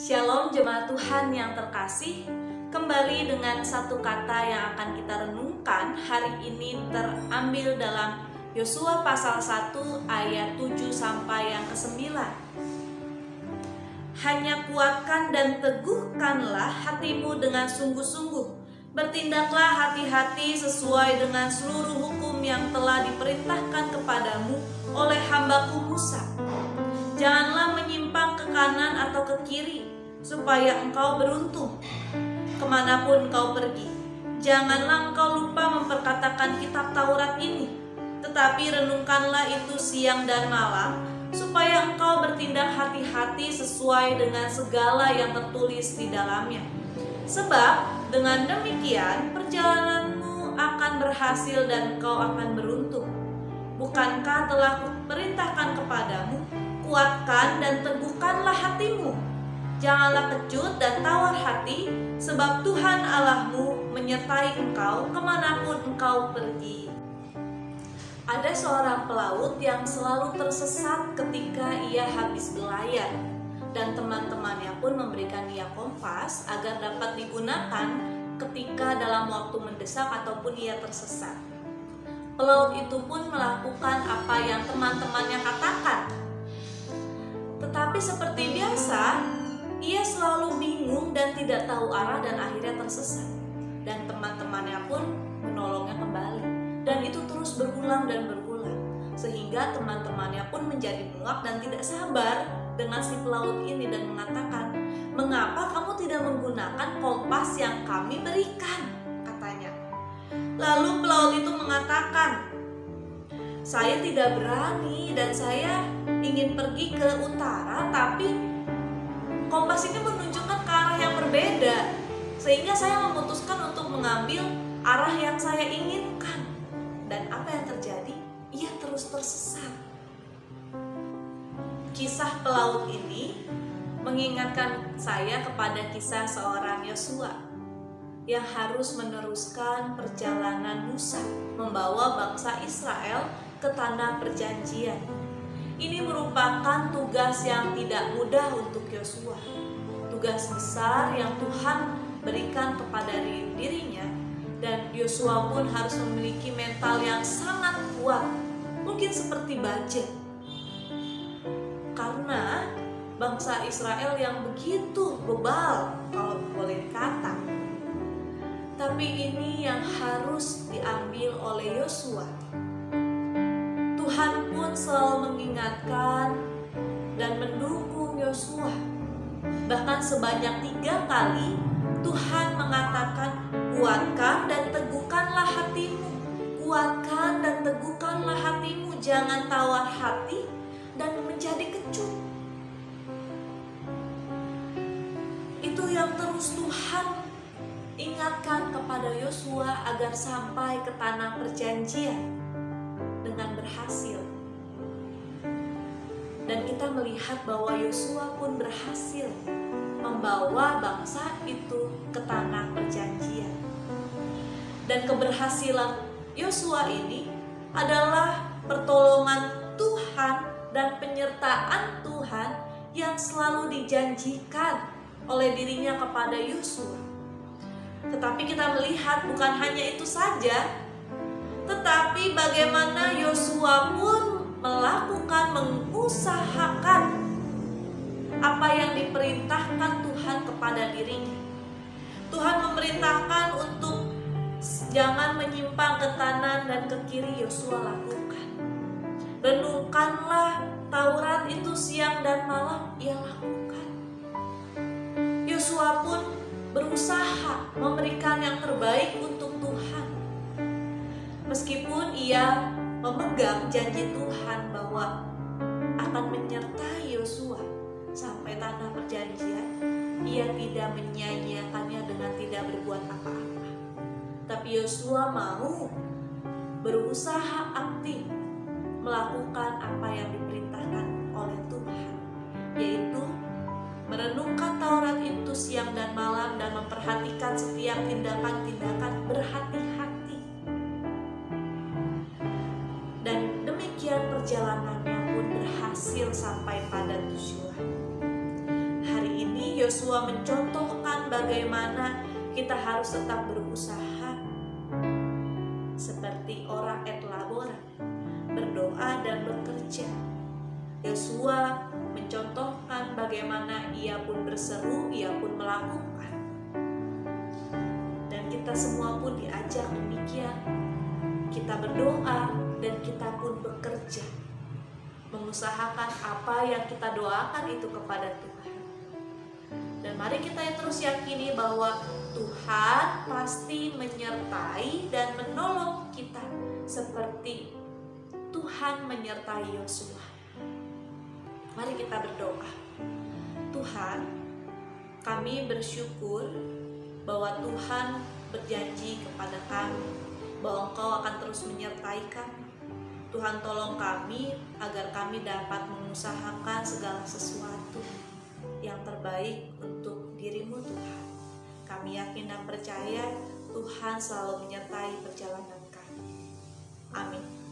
Shalom jemaat Tuhan yang terkasih, kembali dengan satu kata yang akan kita renungkan hari ini terambil dalam Yosua pasal 1 ayat 7 sampai yang ke-9. Hanya kuatkan dan teguhkanlah hatimu dengan sungguh-sungguh, bertindaklah hati-hati sesuai dengan seluruh hukum yang telah diperintahkan kepadamu oleh hambaku Musa. Janganlah menyimpang ke kanan atau ke kiri, supaya engkau beruntung kemanapun engkau pergi. Janganlah engkau lupa memperkatakan kitab Taurat ini, tetapi renungkanlah itu siang dan malam, supaya engkau bertindak hati-hati sesuai dengan segala yang tertulis di dalamnya. Sebab dengan demikian perjalananmu akan berhasil dan engkau akan beruntung. Bukankah telah kuperintahkan kepadamu, kuatkan dan teguhkanlah hatimu. Janganlah kecut dan tawar hati, sebab Tuhan Allahmu menyertai engkau kemanapun engkau pergi. Ada seorang pelaut yang selalu tersesat ketika ia habis berlayar, dan teman-temannya pun memberikan dia kompas agar dapat digunakan ketika dalam waktu mendesak ataupun ia tersesat. Pelaut itu pun melakukan apa yang teman-temannya katakan. Tetapi seperti biasa, ia selalu bingung dan tidak tahu arah dan akhirnya tersesat. Dan teman-temannya pun menolongnya kembali. Dan itu terus berulang dan berulang. Sehingga teman-temannya pun menjadi muak dan tidak sabar dengan si pelaut ini dan mengatakan, "Mengapa kamu tidak menggunakan kompas yang kami berikan?" katanya. Lalu pelaut itu mengatakan, "Saya tidak berani dan saya ingin pergi ke utara, tapi kompas ini menunjukkan ke arah yang berbeda, sehingga saya memutuskan untuk mengambil arah yang saya inginkan." Dan apa yang terjadi? Ia terus tersesat. Kisah pelaut ini mengingatkan saya kepada kisah seorang Yosua yang harus meneruskan perjalanan Musa membawa bangsa Israel ke tanah perjanjian. Ini merupakan tugas yang tidak mudah untuk Yosua. Tugas besar yang Tuhan berikan kepada dirinya, dan Yosua pun harus memiliki mental yang sangat kuat, mungkin seperti baja. Karena bangsa Israel yang begitu bebal, kalau boleh dikata. Tapi ini yang harus diambil oleh Yosua. Tuhan pun selalu mengingatkan dan mendukung Yosua. Bahkan sebanyak 3 kali Tuhan mengatakan, "Kuatkan dan teguhkanlah hatimu. Kuatkan dan teguhkanlah hatimu. Jangan tawar hati dan menjadi kecut." Itu yang terus Tuhan ingatkan kepada Yosua agar sampai ke tanah perjanjian dengan berhasil. Dan kita melihat bahwa Yosua pun berhasil membawa bangsa itu ke tanah perjanjian. Dan keberhasilan Yosua ini adalah pertolongan Tuhan dan penyertaan Tuhan yang selalu dijanjikan oleh dirinya kepada Yosua. Tetapi kita melihat bukan hanya itu saja, tetapi bagaimana Yosua pun melakukan, mengusahakan apa yang diperintahkan Tuhan kepada dirinya. Tuhan memerintahkan untuk jangan menyimpang ke kanan dan ke kiri. Yosua lakukan. Renungkanlah Taurat itu siang dan malam, ia lakukan. Yosua pun berusaha memberikan yang terbaik untuk Tuhan. Meskipun ia memegang janji Tuhan bahwa akan menyertai Yosua sampai tanah perjanjian, ia tidak menyia-nyiakannya dengan tidak berbuat apa-apa. Tapi Yosua mau berusaha aktif melakukan apa yang diperintahkan oleh Tuhan, yaitu merenungkan Taurat itu siang dan malam dan memperhatikan setiap tindakan-tindakan berhati-hati. Dan demikian perjalanannya pun berhasil sampai pada tujuan. Hari ini Yosua mencontohkan bagaimana kita harus tetap berusaha seperti orang et labora, berdoa dan bekerja. Yosua mencontohkan bagaimana ia pun berseru, ia pun melakukan. Dan kita semua pun diajak demikian. Kita berdoa dan kita pun bekerja, mengusahakan apa yang kita doakan itu kepada Tuhan. Dan mari kita terus yakini bahwa Tuhan pasti menyertai dan menolong kita seperti Tuhan menyertai Yosua. Mari kita berdoa. Tuhan, kami bersyukur bahwa Tuhan berjanji kepada kami bahwa Engkau akan terus menyertai kami. Tuhan, tolong kami agar kami dapat mengusahakan segala sesuatu yang terbaik untuk diri-Mu Tuhan. Kami yakin dan percaya Tuhan selalu menyertai perjalanan kami. Amin.